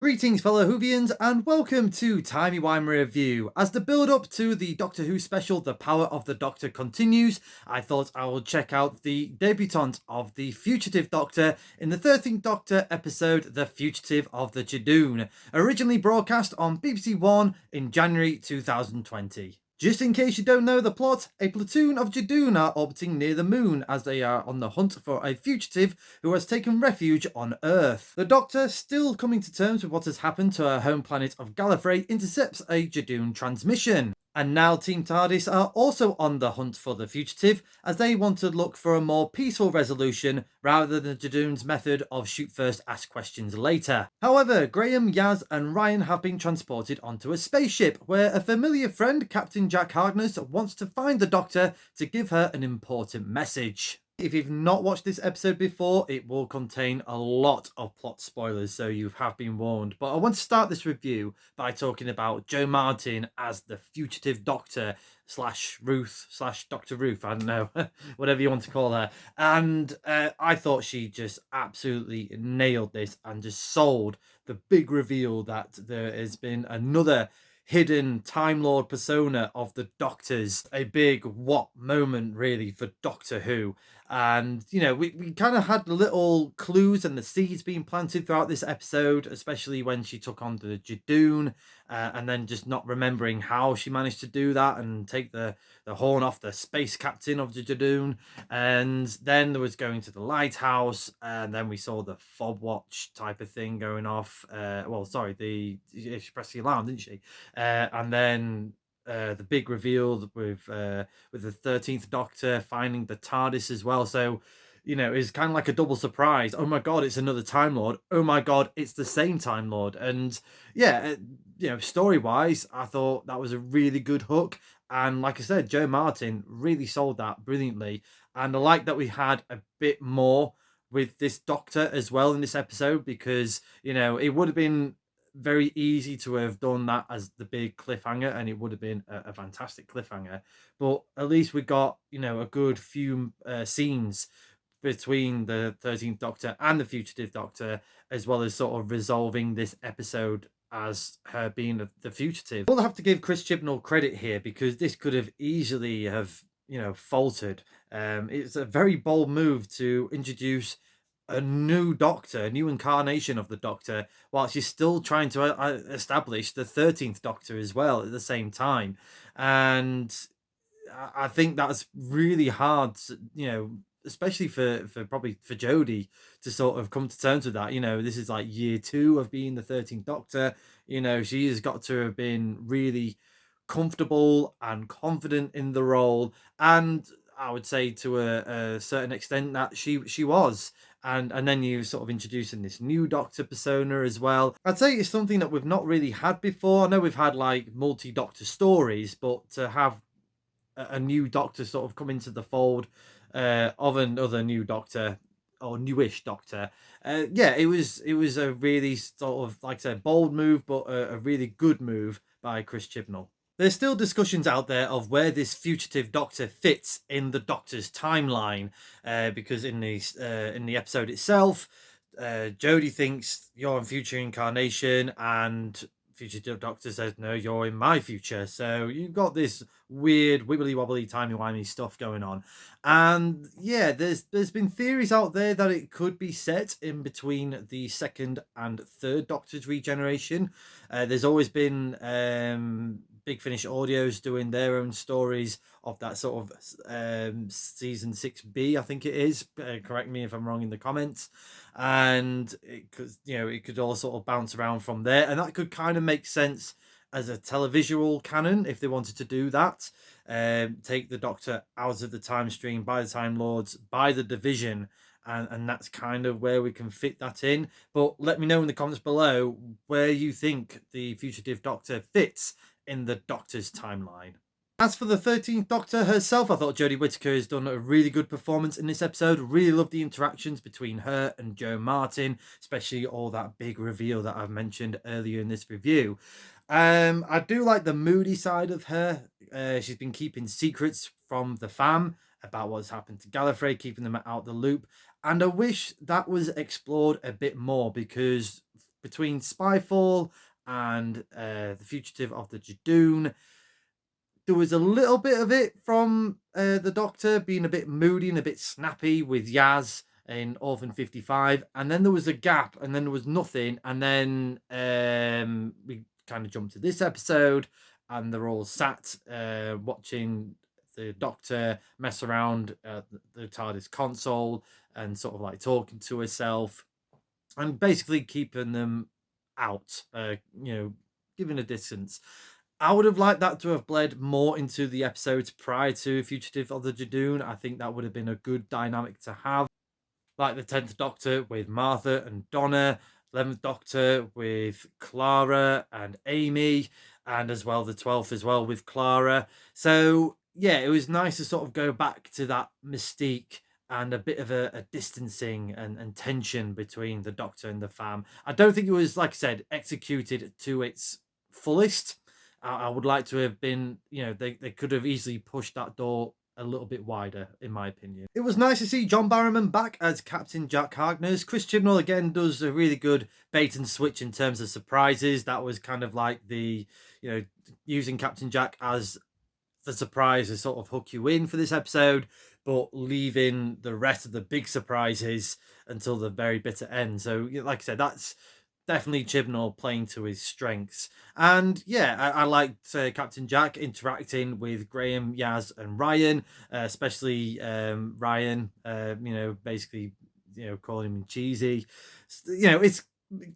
Greetings, fellow Whovians, and welcome to Timey Wimey Review. As the build-up to the Doctor Who special, The Power of the Doctor, continues, I thought I would check out the debutante of the Fugitive Doctor in the 13th Doctor episode, The Fugitive of the Judoon, originally broadcast on BBC One in January 2020. Just in case you don't know the plot, a platoon of Judoon are orbiting near the moon as they are on the hunt for a fugitive who has taken refuge on Earth. The Doctor, still coming to terms with what has happened to her home planet of Gallifrey, intercepts a Judoon transmission. And now Team Tardis are also on the hunt for the fugitive, as they want to look for a more peaceful resolution rather than Judoon's method of shoot first, ask questions later. However, Graham, Yaz and Ryan have been transported onto a spaceship where a familiar friend, Captain Jack Harkness, wants to find the Doctor to give her an important message. If you've not watched this episode before, it will contain a lot of plot spoilers, so you have been warned. But I want to start this review by talking about Jo Martin as the fugitive Doctor slash Ruth slash Dr. Ruth, I don't know, whatever you want to call her. And I thought she just absolutely nailed this and just sold the big reveal that there has been another hidden Time Lord persona of the Doctors. A big what moment, really, for Doctor Who. And, you know, we kind of had little clues and the seeds being planted throughout this episode, especially when she took on the Judoon, and then just not remembering how she managed to do that and take the horn off the space captain of the Judoon. And then there was going to the lighthouse, and then we saw the fob watch type of thing going off. She pressed the alarm, didn't she? And then the big reveal with the 13th Doctor finding the TARDIS as well. So, you know, it's kind of like a double surprise. Oh my God, it's another Time Lord. Oh my God, it's the same Time Lord. And yeah, story wise, I thought that was a really good hook. And like I said, Jo Martin really sold that brilliantly. And I like that we had a bit more with this Doctor as well in this episode, because, you know, it would have been very easy to have done that as the big cliffhanger, and it would have been a fantastic cliffhanger. But at least we got, you know, a good few scenes between the 13th Doctor and the Fugitive Doctor, as well as sort of resolving this episode as her being the fugitive. We'll have to give Chris Chibnall credit here, because this could have easily have, you know, faltered. It's a very bold move to introduce a new Doctor, a new incarnation of the Doctor, while she's still trying to establish the 13th Doctor as well at the same time. And I think that's really hard, you know, especially for probably for Jodie to sort of come to terms with that. You know, this is like year 2 of being the 13th Doctor. You know, she has got to have been really comfortable and confident in the role, and I would say to a certain extent that she was. And then you sort of introducing this new Doctor persona as well. I'd say it's something that we've not really had before. I know we've had like multi-Doctor stories, but to have a new Doctor sort of come into the fold of another new Doctor or newish Doctor, it was a really sort of, like I said, bold move, but a really good move by Chris Chibnall. There's still discussions out there of where this fugitive Doctor fits in the Doctor's timeline, because in the episode itself, Jodie thinks you're in future incarnation, and fugitive Doctor says no, you're in my future. So you've got this weird wibbly wobbly timey wimey stuff going on, and yeah, there's been theories out there that it could be set in between the second and third Doctor's regeneration. There's always been Big Finish Audio's doing their own stories of that sort of season 6B, I think it is. Correct me if I'm wrong in the comments. And it could, you know, it could all sort of bounce around from there, and that could kind of make sense as a televisual canon if they wanted to do that. Take the Doctor out of the time stream by the Time Lords, by the Division, and that's kind of where we can fit that in. But let me know in the comments below where you think the fugitive Doctor fits in the Doctor's timeline. As for the 13th Doctor herself, I thought Jodie Whittaker has done a really good performance in this episode. Really love the interactions between her and Jo Martin, especially all that big reveal that I've mentioned earlier in this review. I do like the moody side of her. She's been keeping secrets from the fam about what's happened to Gallifrey, keeping them out the loop. And I wish that was explored a bit more, because between Spyfall and the Fugitive of the Judoon, there was a little bit of it from the Doctor being a bit moody and a bit snappy with Yaz in Orphan 55, and then there was a gap, and then there was nothing, and then we kind of jumped to this episode, and they're all sat watching the Doctor mess around the TARDIS console and sort of like talking to herself and basically keeping them out, giving a distance. I would have liked that to have bled more into the episodes prior to Fugitive of the Judoon. I think that would have been a good dynamic to have. Like the 10th Doctor with Martha and Donna, 11th Doctor with Clara and Amy, and as well the 12th as well with Clara. So, yeah, it was nice to sort of go back to that mystique and a bit of a distancing and tension between the Doctor and the fam. I don't think it was, like I said, executed to its fullest. I would like to have been, they could have easily pushed that door a little bit wider, in my opinion. It was nice to see John Barrowman back as Captain Jack Harkness. Chris Chibnall again does a really good bait and switch in terms of surprises. That was kind of like the, using Captain Jack as the surprise to sort of hook you in for this episode, but leaving the rest of the big surprises until the very bitter end. So, like I said, that's definitely Chibnall playing to his strengths. And yeah, I liked Captain Jack interacting with Graham, Yaz, and Ryan, especially Ryan, basically, calling him cheesy. It's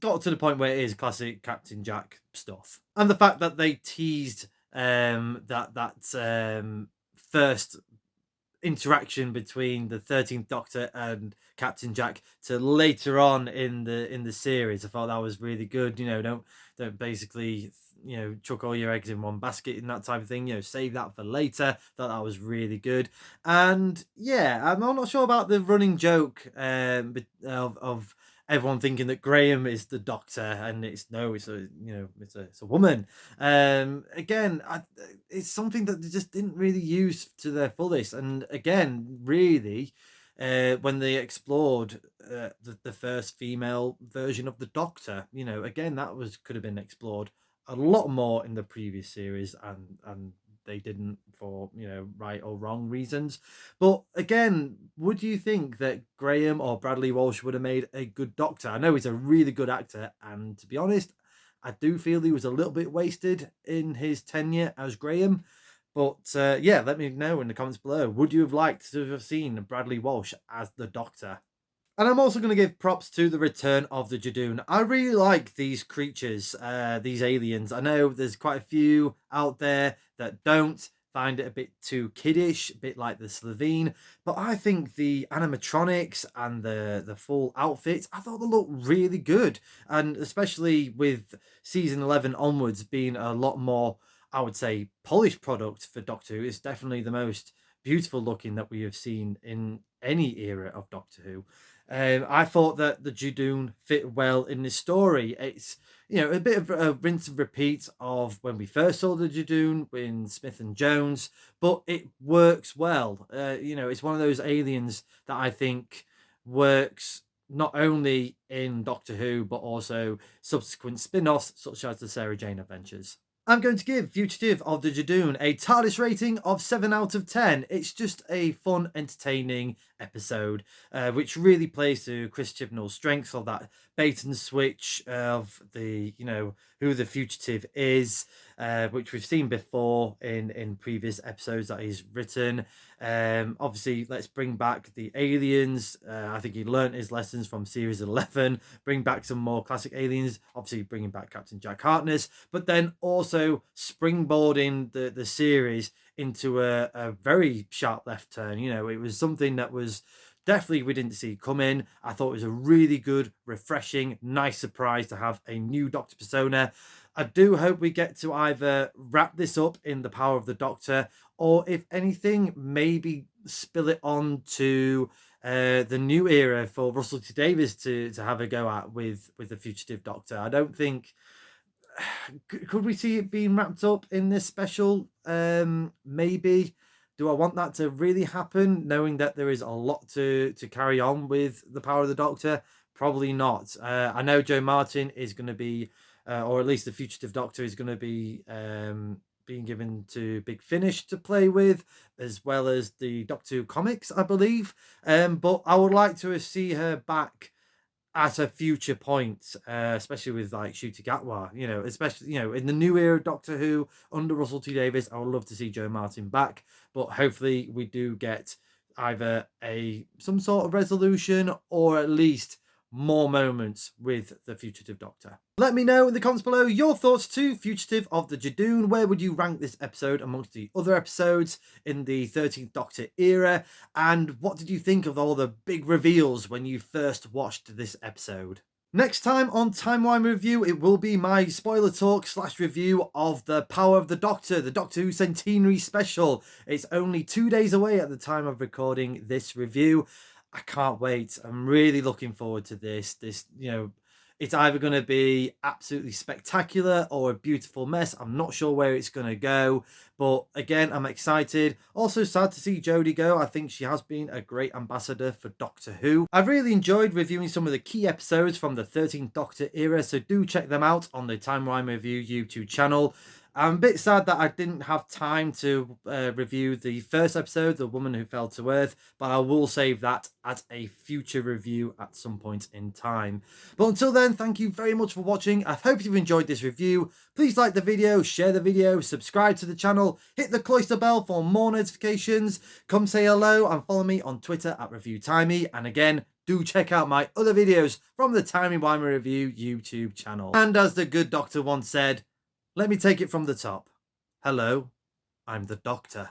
got to the point where it is classic Captain Jack stuff. And the fact that they teased that first interaction between the 13th Doctor and Captain Jack to later on in the series, I thought that was really good. Don't basically chuck all your eggs in one basket and that type of thing. Save that for later. Thought that was really good. And yeah, I'm not sure about the running joke of everyone thinking that Graham is the Doctor and it's a woman. Again, it's something that they just didn't really use to their fullest. And again, really, when they explored the first female version of the Doctor, again, that could have been explored a lot more in the previous series, and they didn't for right or wrong reasons. But again, would you think that Graham or Bradley Walsh would have made a good Doctor? I know he's a really good actor, and to be honest, I do feel he was a little bit wasted in his tenure as Graham. But yeah, let me know in the comments below. Would you have liked to have seen Bradley Walsh as the Doctor? And I'm also going to give props to the return of the Judoon. I really like these creatures, these aliens. I know there's quite a few out there that don't, find it a bit too kiddish, a bit like the Slovene. But I think the animatronics and the full outfits, I thought they looked really good. And especially with season 11 onwards being a lot more, I would say, polished product for Doctor Who. It's definitely the most beautiful looking that we have seen in any era of Doctor Who. I thought that the Judoon fit well in this story. It's a bit of a rinse and repeat of when we first saw the Judoon in Smith and Jones, but it works well. It's one of those aliens that I think works not only in Doctor Who but also subsequent spin-offs such as the Sarah Jane Adventures. I'm going to give Fugitive of the Judoon a Tardis rating of 7 out of 10. It's just a fun, entertaining episode, which really plays to Chris Chibnall's strengths of that bait and switch of the, who the fugitive is, which we've seen before in previous episodes that he's written. Obviously, let's bring back the aliens. I think he learnt his lessons from series 11. Bring back some more classic aliens. Obviously, bringing back Captain Jack Harkness, but then also springboarding the series into a very sharp left turn. It was something that was definitely we didn't see coming. I thought it was a really good, refreshing, nice surprise to have a new Doctor persona. I do hope we get to either wrap this up in The Power of the Doctor, or if anything, maybe spill it on to the new era for Russell T Davies to have a go at with the Fugitive Doctor. I don't think could we see it being wrapped up in this special? Maybe. Do I want that to really happen, knowing that there is a lot to carry on with The Power of the Doctor? Probably not. I know Joe Martin is going to be, or at least the Fugitive Doctor is going to be being given to Big Finish to play with, as well as the Doctor Who comics, I believe. But I would like to see her back at a future point, especially with like Shooter Gatwa, especially, in the new era of Doctor Who under Russell T Davies. I would love to see Joe Martin back, but hopefully we do get either some sort of resolution or at least more moments with the Fugitive Doctor. Let me know in the comments below your thoughts to Fugitive of the Judoon. Where would you rank this episode amongst the other episodes in the 13th Doctor era? And what did you think of all the big reveals when you first watched this episode? Next time on Timey Wimey Review, it will be my spoiler talk / review of The Power of the Doctor Who Centenary Special. It's only 2 days away at the time of recording this review. I can't wait. I'm really looking forward to this. It's either going to be absolutely spectacular or a beautiful mess. I'm not sure where it's going to go, but again, I'm excited. Also sad to see Jodie go. I think she has been a great ambassador for Doctor Who. I've really enjoyed reviewing some of the key episodes from the 13th Doctor era, so do check them out on the Timey Wimey Review YouTube channel. I'm a bit sad that I didn't have time to review the first episode, The Woman Who Fell to Earth, but I will save that at a future review at some point in time. But until then, thank you very much for watching. I hope you've enjoyed this review. Please like the video, share the video, subscribe to the channel, hit the cloister bell for more notifications. Come say hello and follow me on Twitter at ReviewTimey. And again, do check out my other videos from the Timey Wimey Review YouTube channel. And as the good doctor once said, let me take it from the top. Hello, I'm the Doctor.